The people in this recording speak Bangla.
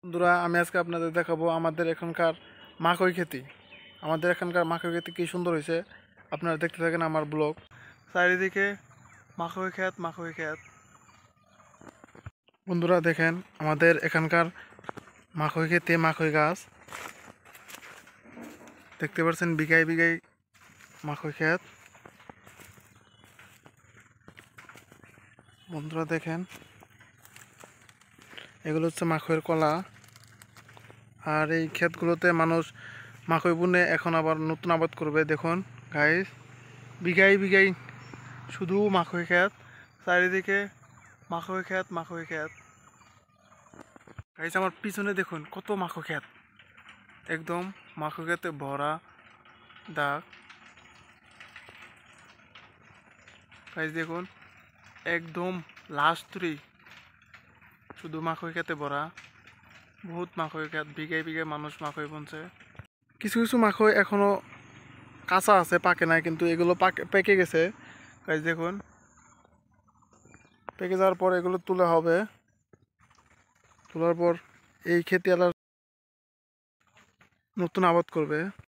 বন্ধুরা, আমি আজকে আপনাদের দেখাবো আমাদের এখানকার মাকই খেতি। আমাদের এখানকার মাকই খেতি কি সুন্দর হয়েছে, আপনারা দেখতে থাকেন আমার ব্লগ। চারিদিকে মাকই ক্ষেত, মাকই ক্ষেত। বন্ধুরা দেখেন আমাদের এখানকার মাকই খেতে মাকই গাছ দেখতে পাচ্ছেন, বিঘায় বিঘায় মাকই ক্ষেত। বন্ধুরা দেখেন, এগুলো হচ্ছে মাকইয়ের কলা। আর এই ক্ষেতগুলোতে মানুষ মাকই বুনে এখন আবার নতুন আবাদ করবে। দেখুন গাইস, বিঘাই বিঘাই শুধু মাকই ক্ষেত, চারিদিকে মাকই ক্ষেত, মাকই ক্ষেত। গাইস আমার পিছনে দেখুন কত মাকই ক্ষেত, একদম মাকই ক্ষেতে ভরা দাগ। গাইস দেখুন একদম লাস্ট শুধু মাকই ক্ষেতে ভরা, বহুত মাকই ক্ষেত, বিঘায় বিঘায় মানুষ মাকই বুনছে। কিছু কিছু মাকই এখনো কাঁচা আছে, পাকে নাই, কিন্তু এগুলো পেকে গেছে। গাইস দেখুন, পেকে যাওয়ার পর এগুলো তোলা হবে। তোলার পর এই খেতে নতুন আবাদ করবে।